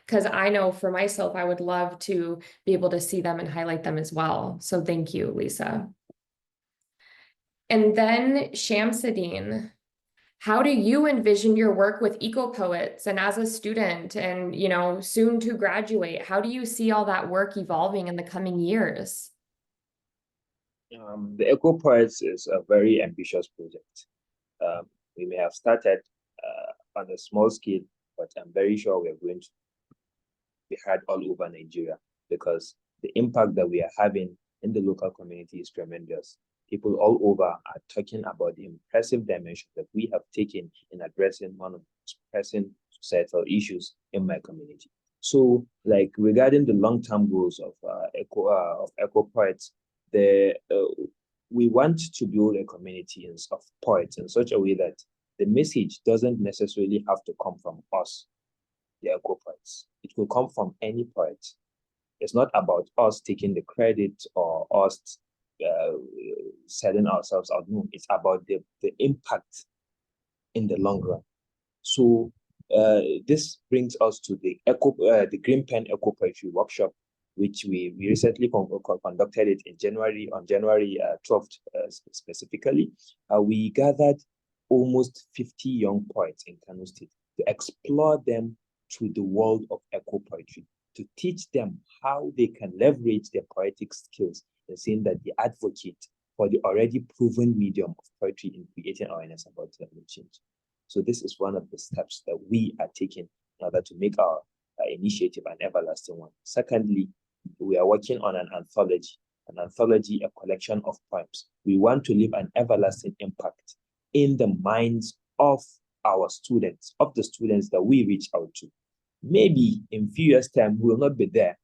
because I know for myself, I would love to be able to see them and highlight them as well. So thank you, Lisa. And then Shamsuddin, how do you envision your work with eco-poets and as a student and, you know, soon to graduate? How do you see all that work evolving in the coming years? The Eco Poets is a very ambitious project. We may have started on a small scale, but I'm very sure we're going to be heard all over Nigeria because the impact that we are having in the local community is tremendous. People all over are talking about the impressive dimension that we have taken in addressing one of the pressing societal issues in my community. So, like regarding the long-term goals of Eco Poets, we want to build a community of poets in such a way that the message doesn't necessarily have to come from us, the Eco Poets. It will come from any poet. It's not about us taking the credit or us selling ourselves out. No, it's about the impact in the long run. So this brings us to the Green Pen Eco Poetry Workshop, which we recently conducted it in on January 12th specifically. We gathered almost 50 young poets in Kano State to explore them to the world of eco poetry, to teach them how they can leverage their poetic skills and seeing that they advocate for the already proven medium of poetry in creating awareness about climate change. So this is one of the steps that we are taking in order to make our initiative an everlasting one. Secondly, we are working on an anthology, a collection of poems. We want to leave an everlasting impact in the minds of our students, of the students that we reach out to. Maybe in a few years' time, we will not be there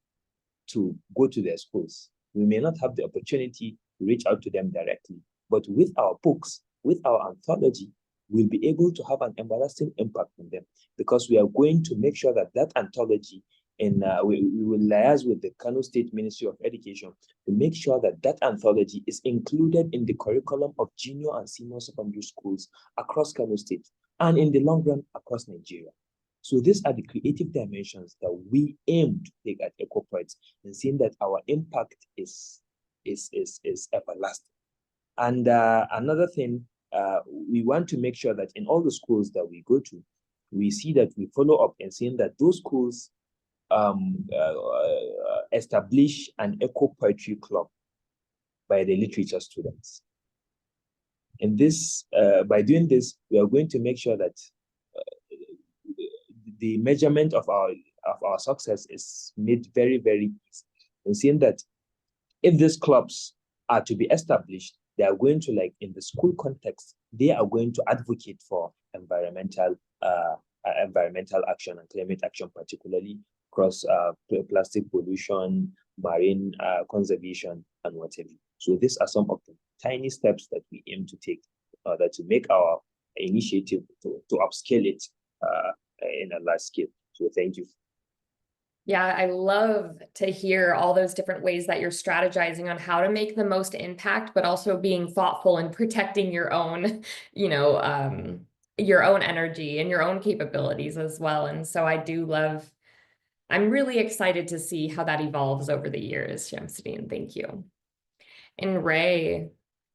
to go to their schools. We may not have the opportunity to reach out to them directly, but with our books, with our anthology, we'll be able to have an everlasting impact on them because we are going to make sure that that anthology, and we will liaise with the Kano State Ministry of Education to make sure that that anthology is included in the curriculum of junior and senior secondary schools across Kano State and in the long run across Nigeria. So these are the creative dimensions that we aim to take at Eco Poets and seeing that our impact is everlasting. And another thing, we want to make sure that in all the schools that we go to, we see that we follow up and seeing that those schools establish an eco poetry club by the literature students. And this, by doing this, we are going to make sure that the measurement of our success is made very, very easy. And seeing that if these clubs are to be established, they are going to, like in the school context, they are going to advocate for environmental action and climate action, particularly across plastic pollution, marine conservation, and whatever. So these are some of the tiny steps that we aim to take in order to make our initiative to upscale it in a large scale. So thank you. Yeah, I love to hear all those different ways that you're strategizing on how to make the most impact, but also being thoughtful and protecting your own, your own energy and your own capabilities as well. And so I'm really excited to see how that evolves over the years, Shamsuddin. Thank you. And Rae,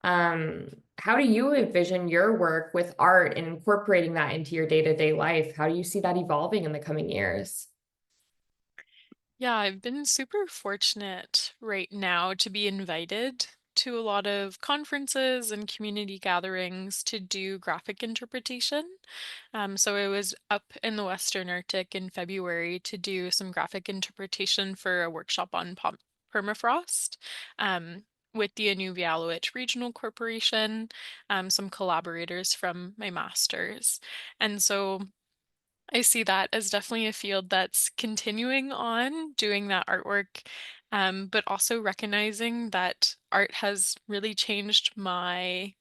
how do you envision your work with art and incorporating that into your day-to-day life? How do you see that evolving in the coming years? Yeah, I've been super fortunate right now to be invited to a lot of conferences and community gatherings to do graphic interpretation. So I was up in the Western Arctic in February to do some graphic interpretation for a workshop on permafrost. With the Inuvialuit Regional Corporation, some collaborators from my master's. And so I see that as definitely a field that's continuing on doing that artwork, but also recognizing that art has really changed my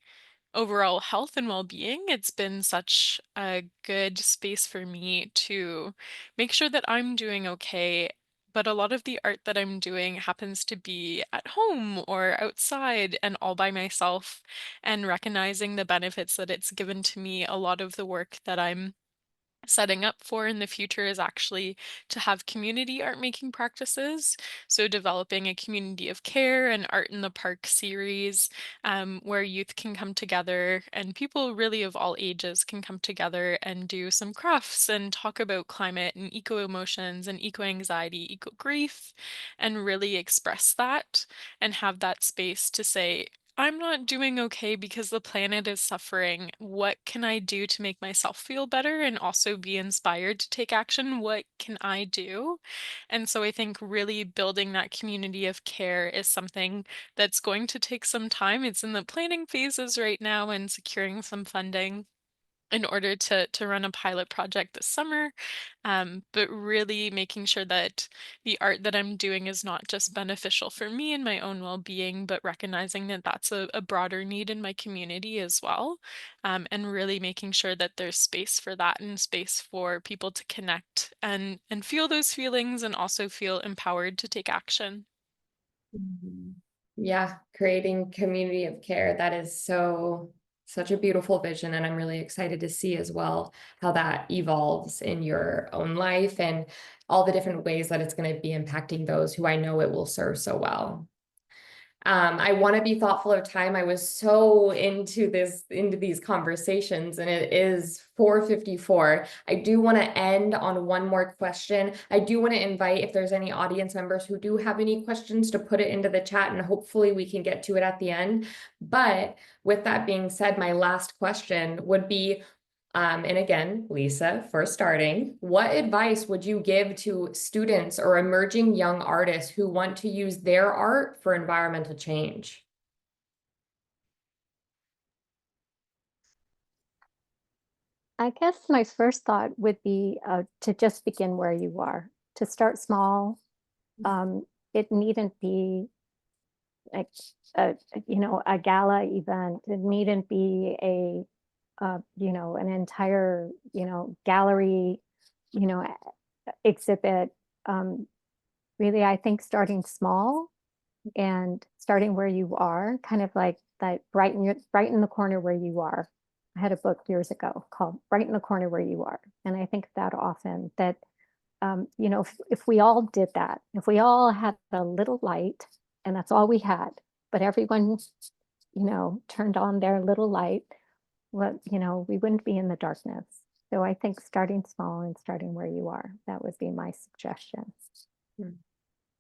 overall health and well-being. It's been such a good space for me to make sure that I'm doing okay. But a lot of the art that I'm doing happens to be at home or outside and all by myself, and recognizing the benefits that it's given to me. A lot of the work that I'm setting up for in the future is actually to have community art making practices. So developing a community of care and art in the park series, where youth can come together and people really of all ages can come together and do some crafts and talk about climate and eco emotions and eco anxiety, eco grief, and really express that and have that space to say, I'm not doing okay because the planet is suffering. What can I do to make myself feel better and also be inspired to take action? What can I do? And so I think really building that community of care is something that's going to take some time. It's in the planning phases right now and securing some funding in order to run a pilot project this summer, but really making sure that the art that I'm doing is not just beneficial for me and my own well-being, but recognizing that that's a broader need in my community as well, and really making sure that there's space for that and space for people to connect and feel those feelings and also feel empowered to take action. Yeah, creating community of care. That is such a beautiful vision. And I'm really excited to see as well how that evolves in your own life and all the different ways that it's going to be impacting those who I know it will serve so well. I want to be thoughtful of time. I was so into these conversations, and it is 4:54. I do want to end on one more question. I do want to invite, if there's any audience members who do have any questions, to put it into the chat, and hopefully we can get to it at the end. But with that being said, my last question would be, and again, Lisa, for starting, what advice would you give to students or emerging young artists who want to use their art for environmental change? I guess my first thought would be to just begin where you are, to start small. It needn't be like a gala event. It needn't be an entire gallery exhibit. Really, I think starting small and starting where you are, kind of like that, brighten the corner where you are. I had a book years ago called Brighten the Corner Where You Are. And I think that often that, if we all did that, if we all had a little light and that's all we had, but everyone, turned on their little light, we wouldn't be in the darkness. So I think starting small and starting where you are, that would be my suggestion.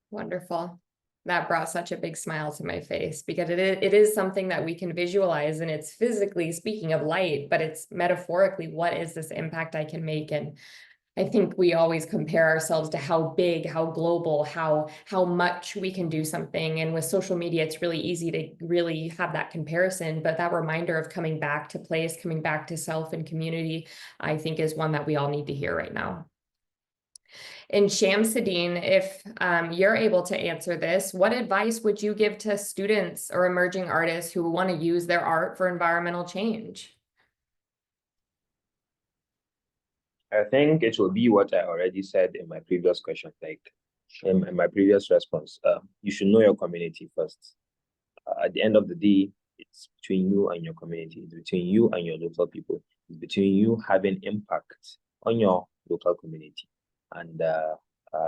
Wonderful. That brought such a big smile to my face, because it is something that we can visualize, and it's physically, speaking of light, but it's metaphorically, what is this impact I can make? And I think we always compare ourselves to how big, how global, how much we can do something. And with social media, it's really easy to really have that comparison. But that reminder of coming back to place, coming back to self and community, I think is one that we all need to hear right now. And Shamsuddin, if you're able to answer this, what advice would you give to students or emerging artists who want to use their art for environmental change? I think it will be what I already said in my previous question, like in my previous response. You should know your community first. At the end of the day, it's between you and your community. It's between you and your local people. It's between you having impact on your local community. And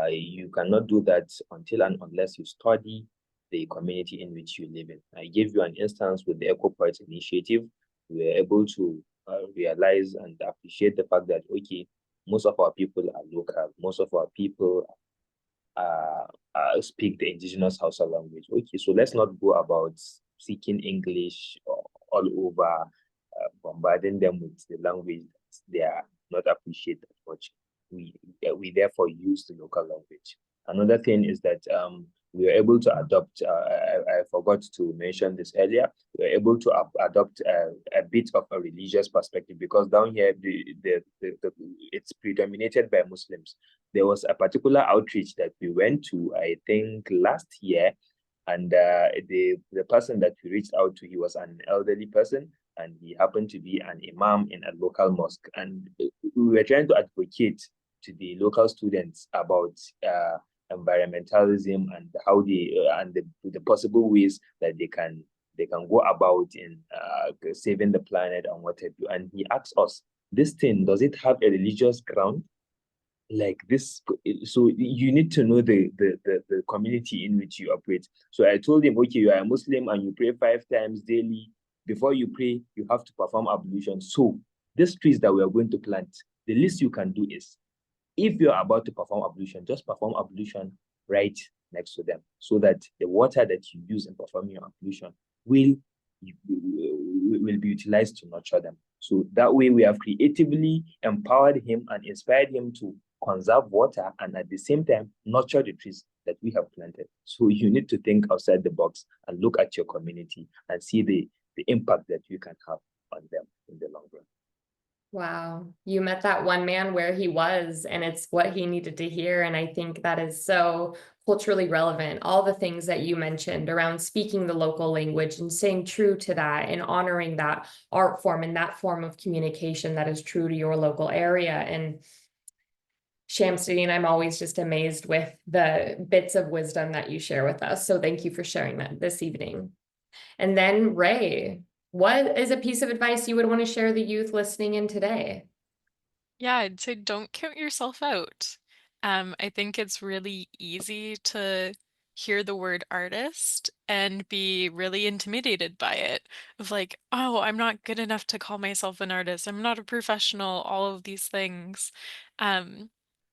you cannot do that until and unless you study the community in which you live in. I gave you an instance with the Eco Poets Initiative. We were able to realize and appreciate the fact that, okay, most of our people are local. Most of our people speak the indigenous Hausa language. Okay, so let's not go about speaking English all over, bombarding them with the language that they are not appreciate that much. We therefore use the local language. Another thing is that we were able to adopt, I forgot to mention this earlier, we were able to adopt a bit of a religious perspective, because down here, it's predominated by Muslims. There was a particular outreach that we went to, I think last year, and the person that we reached out to, he was an elderly person, and he happened to be an imam in a local mosque. And we were trying to advocate to the local students about environmentalism and how they and the possible ways that they can go about in saving the planet and what have you. And he asked us, this thing, does it have a religious ground? Like this, so you need to know the community in which you operate. So I told him, okay, you are a Muslim and you pray 5 times daily. Before you pray, you have to perform ablution. So these trees that we are going to plant, the least you can do is, if you're about to perform ablution, just perform ablution right next to them, so that the water that you use in performing your ablution will be utilized to nurture them. So that way we have creatively empowered him and inspired him to conserve water and at the same time nurture the trees that we have planted. So you need to think outside the box and look at your community and see the impact that you can have on them in the long run. Wow, you met that one man where he was, and it's what he needed to hear. And I think that is so culturally relevant. All the things that you mentioned around speaking the local language and staying true to that and honoring that art form and that form of communication that is true to your local area. And Shamsuddin, I'm always just amazed with the bits of wisdom that you share with us. So thank you for sharing that this evening. And then Rae, what is a piece of advice you would want to share the youth listening in today? Yeah, I'd say don't count yourself out. I think it's really easy to hear the word artist and be really intimidated by it. Of like, oh, I'm not good enough to call myself an artist. I'm not a professional, all of these things. Um,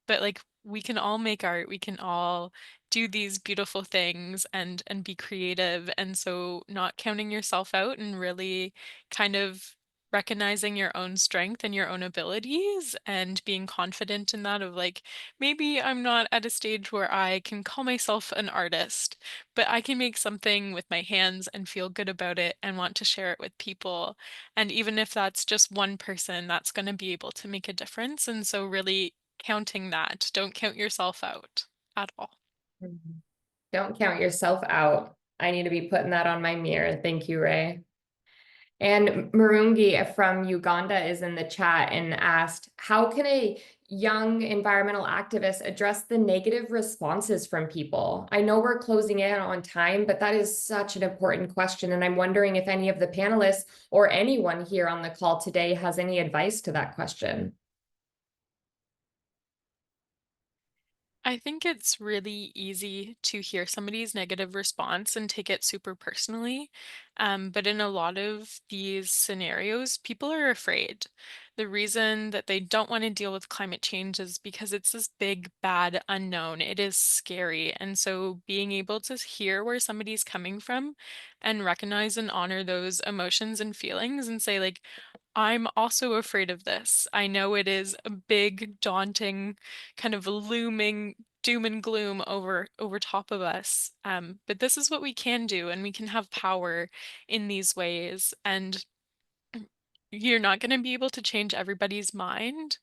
but like we can all make art. We can all do these beautiful things and be creative. And so not counting yourself out and really kind of recognizing your own strength and your own abilities and being confident in that of like, maybe I'm not at a stage where I can call myself an artist, but I can make something with my hands and feel good about it and want to share it with people. And even if that's just one person, that's going to be able to make a difference. And so really counting that, don't count yourself out at all. Don't count yourself out. I need to be putting that on my mirror. Thank you, Rae. And Murungi from Uganda is in the chat and asked, how can a young environmental activist address the negative responses from people? I know we're closing in on time, but that is such an important question. And I'm wondering if any of the panelists or anyone here on the call today has any advice to that question. I think it's really easy to hear somebody's negative response and take it super personally. But in a lot of these scenarios, people are afraid. The reason that they don't want to deal with climate change is because it's this big, bad unknown. It is scary. And so being able to hear where somebody's coming from and recognize and honor those emotions and feelings and say, like, I'm also afraid of this. I know it is a big, daunting, kind of looming doom and gloom over top of us. But this is what we can do, and we can have power in these ways. And you're not going to be able to change everybody's mind,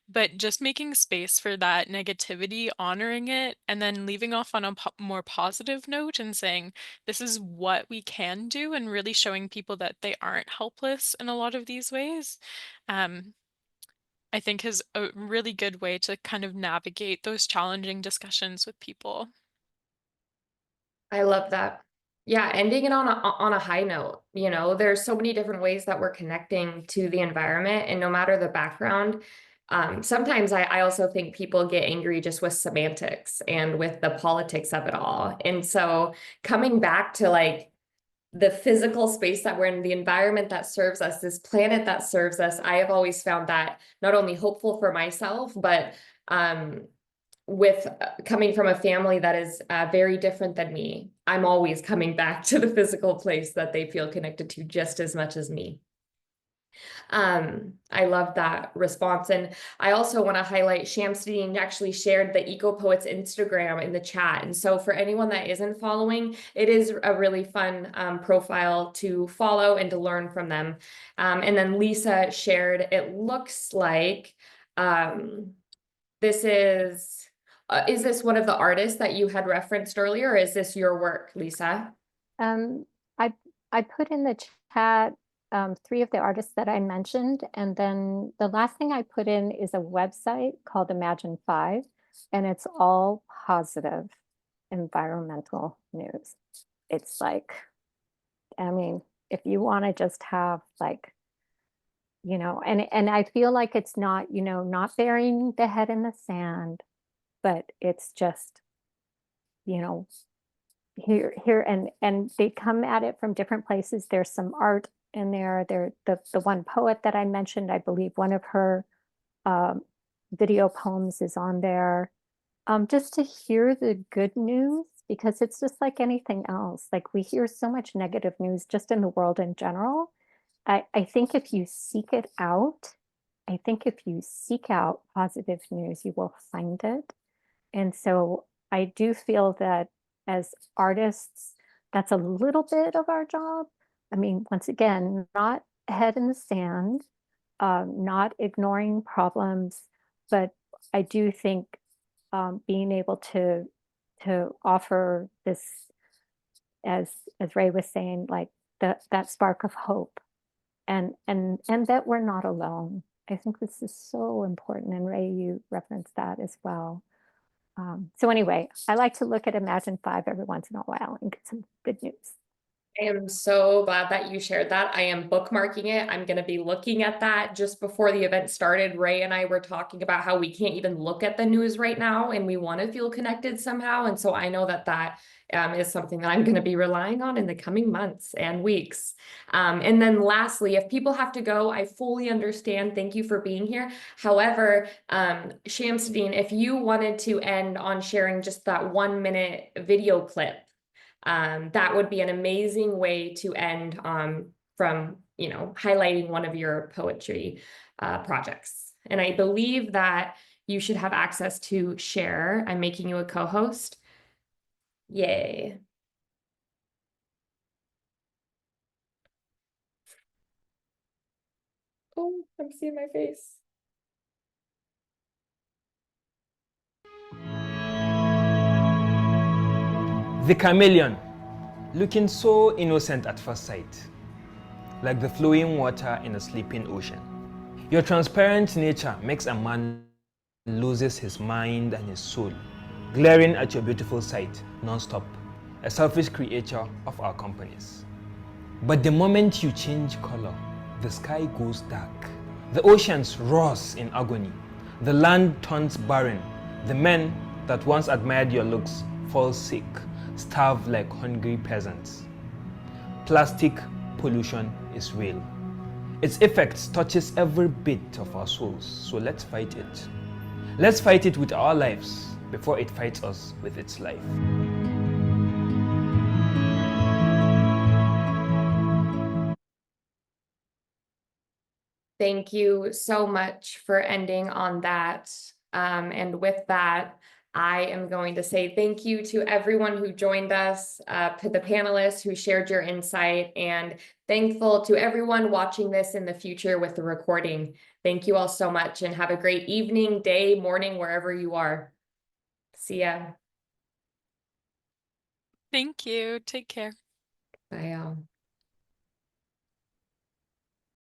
but just making space for that negativity, honoring it, and then leaving off on a more positive note and saying, this is what we can do, and really showing people that they aren't helpless in a lot of these ways, I think is a really good way to kind of navigate those challenging discussions with people. I love that. Yeah, ending it on a high note. You know, there's so many different ways that we're connecting to the environment, and no matter the background, sometimes I also think people get angry just with semantics and with the politics of it all. And so coming back to like the physical space that we're in, the environment that serves us, this planet that serves us, I have always found that not only hopeful for myself, but with coming from a family that is very different than me, I'm always coming back to the physical place that they feel connected to just as much as me. I love that response. And I also want to highlight Shamsuddin actually shared the Eco Poets Instagram in the chat. And so for anyone that isn't following, it is a really fun profile to follow and to learn from them. And then Lisa shared, it looks like this is this one of the artists that you had referenced earlier, or is this your work, Lisa? I put in the chat 3 of the artists that I mentioned, and then the last thing I put in is a website called Imagine 5, and it's all positive environmental news. It's like, I mean, if you want to just have like, you know, and I feel like it's not, you know, not burying the head in the sand, but it's just, you know, here and they come at it from different places. There's some art in there. The one poet that I mentioned, I believe one of her video poems is on there. Just to hear the good news, because it's just like anything else. Like we hear so much negative news just in the world in general. I think if you seek it out, I think if you seek out positive news, you will find it. And so I do feel that as artists, that's a little bit of our job. I mean, once again, not head in the sand, not ignoring problems, but I do think being able to offer this, as Rae was saying, like that spark of hope, and that we're not alone. I think this is so important, and Rae, you referenced that as well. So anyway, I like to look at Imagine 5 every once in a while and get some good news. I am so glad that you shared that. I am bookmarking it. I'm going to be looking at that. Just before the event started, Rae and I were talking about how we can't even look at the news right now and we want to feel connected somehow. And so I know that that is something that I'm going to be relying on in the coming months and weeks. And then lastly, if people have to go, I fully understand. Thank you for being here. However, Shamsuddin, if you wanted to end on sharing just that 1-minute video clip, that would be an amazing way to end from, you know, highlighting one of your poetry projects. And I believe that you should have access to share. I'm making you a co-host. Yay. Oh, I'm seeing my face. The chameleon, looking so innocent at first sight, like the flowing water in a sleeping ocean. Your transparent nature makes a man loses his mind and his soul, glaring at your beautiful sight non-stop, a selfish creature of our companies. But the moment you change color, the sky goes dark. The oceans roars in agony. The land turns barren. The men that once admired your looks fall sick, starve like hungry peasants. Plastic pollution is real. Its effects touches every bit of our souls, so let's fight it. Let's fight it with our lives before it fights us with its life. Thank you so much for ending on that. And with that, I am going to say thank you to everyone who joined us, to the panelists who shared your insight, and thankful to everyone watching this in the future with the recording. Thank you all so much and have a great evening, day, morning, wherever you are. See ya. Thank you. Take care. Bye, y'all.